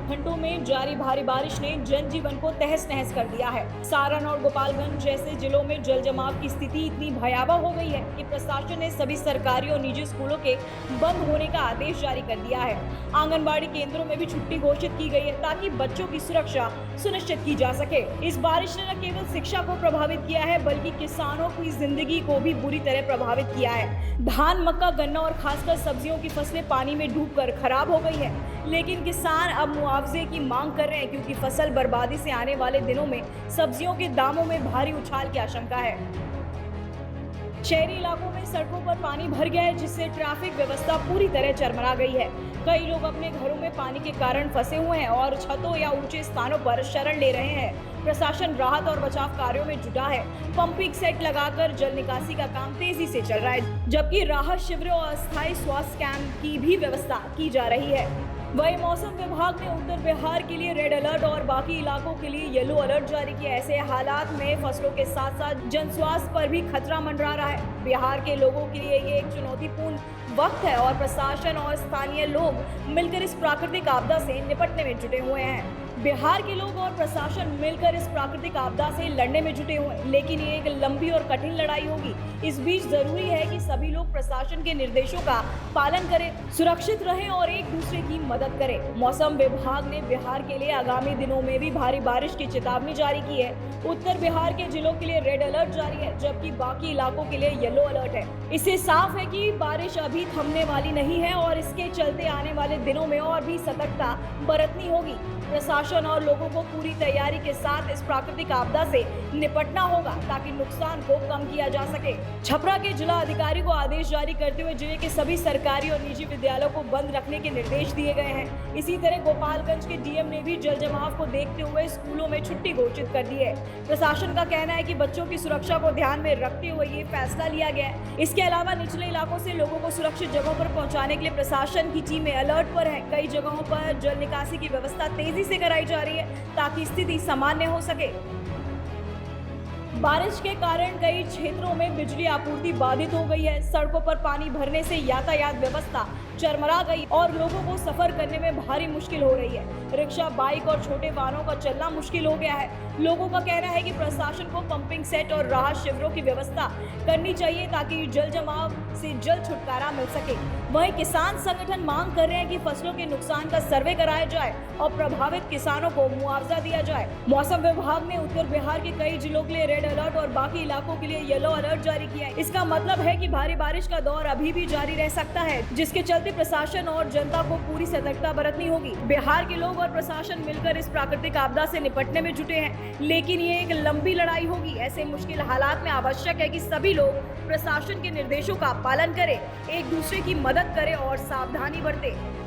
घंटों में जारी भारी बारिश ने जनजीवन को तहस-नहस कर दिया है। सारण और गोपालगंज जैसे जिलों में जल जमाव की स्थिति इतनी भयावह हो गई है कि प्रशासन ने सभी सरकारी और निजी स्कूलों के बंद होने का आदेश जारी कर दिया है। आंगनबाड़ी केंद्रों में भी छुट्टी घोषित की गई है ताकि बच्चों की सुरक्षा सुनिश्चित की जा सके। इस बारिश ने न केवल शिक्षा को प्रभावित किया है बल्कि किसानों की जिंदगी को भी बुरी तरह प्रभावित किया है। धान, मक्का, गन्ना और खासकर सब्जियों की फसलें पानी में डूबकर खराब हो गई है, लेकिन किसान अब मुआवजे की मांग कर रहे हैं क्योंकि फसल बर्बादी से आने वाले दिनों में सब्जियों के दामों में भारी उछाल की आशंका है। शहरी इलाकों में सड़कों पर पानी भर गया है जिससे ट्रैफिक व्यवस्था पूरी तरह चरमरा गई है। कई लोग अपने घरों में पानी के कारण फंसे हुए हैं और छतों या ऊंचे स्थानों पर शरण ले रहे हैं। प्रशासन राहत और बचाव कार्यों में जुटा है। पंपिंग सेट लगाकर जल निकासी का काम तेजी से चल रहा है, जबकि राहत शिविरों और अस्थायी स्वास्थ्य कैंप की भी व्यवस्था की जा रही है। वहीं मौसम विभाग ने उत्तर बिहार के लिए रेड अलर्ट और बाकी इलाकों के लिए येलो अलर्ट जारी किया। ऐसे हालात में फसलों के साथ साथ जन स्वास्थ्य पर भी खतरा मंडरा रहा है। बिहार के लोगों के लिए ये एक चुनौतीपूर्ण वक्त है और प्रशासन और स्थानीय लोग मिलकर इस प्राकृतिक आपदा से निपटने में जुटे हुए हैं। बिहार के लोग और प्रशासन मिलकर इस प्राकृतिक आपदा से लड़ने में जुटे हुए हैं, लेकिन ये एक लंबी और कठिन लड़ाई होगी। इस बीच जरूरी है कि सभी लोग प्रशासन के निर्देशों का पालन करें, सुरक्षित रहें और एक दूसरे की मदद करें। मौसम विभाग ने बिहार के लिए आगामी दिनों में भी भारी बारिश की चेतावनी जारी की है। उत्तर बिहार के जिलों के लिए रेड अलर्ट जारी है, जबकि बाकी इलाकों के लिए येलो अलर्ट है। इससे साफ है कि बारिश अभी थमने वाली नहीं है और इसके चलते आने वाले दिनों में और भी सतर्कता बरतनी होगी। प्रशासन और लोगों को पूरी तैयारी के साथ इस प्राकृतिक आपदा से निपटना होगा ताकि नुकसान को कम किया जा सके। छपरा के जिला अधिकारी को आदेश जारी करते हुए जिले के सभी सरकारी और निजी विद्यालयों को बंद रखने के निर्देश दिए गए हैं। इसी तरह गोपालगंज के डीएम ने भी जल जमाव को देखते हुए स्कूलों में छुट्टी घोषित कर दी है। प्रशासन का कहना है कि बच्चों की सुरक्षा को ध्यान में रखते हुए ये फैसला लिया गया है। इसके अलावा निचले इलाकों से लोगों को सुरक्षित जगहों पर पहुंचाने के लिए प्रशासन की टीमें अलर्ट पर है। कई जगहों पर जल निकासी की व्यवस्था तेजी से कराई जा रही है ताकि स्थिति सामान्य हो सके। बारिश के कारण कई क्षेत्रों में बिजली आपूर्ति बाधित हो गई है। सड़कों पर पानी भरने से यातायात व्यवस्था चरमरा गई और लोगों को सफर करने में भारी मुश्किल हो रही है। रिक्शा, बाइक और छोटे वाहनों का चलना मुश्किल हो गया है। लोगों का कहना है कि प्रशासन को पंपिंग सेट और राहत शिविरों की व्यवस्था करनी चाहिए ताकि जल जमाव से जल्द छुटकारा मिल सके। वहीं किसान संगठन मांग कर रहे हैं कि फसलों के नुकसान का सर्वे कराया जाए और प्रभावित किसानों को मुआवजा दिया जाए। मौसम विभाग ने उत्तर बिहार के कई जिलों के लिए रेड अलर्ट और बाकी इलाकों के लिए येलो अलर्ट जारी किया है। इसका मतलब है कि भारी बारिश का दौर अभी भी जारी रह सकता है, जिसके चलते प्रशासन और जनता को पूरी सतर्कता बरतनी होगी। बिहार के लोग और प्रशासन मिलकर इस प्राकृतिक आपदा से निपटने में जुटे हैं, लेकिन ये एक लंबी लड़ाई होगी। ऐसे मुश्किल हालात में आवश्यक है कि सभी लोग प्रशासन के निर्देशों का पालन करें, एक दूसरे की मदद करें और सावधानी बरतें।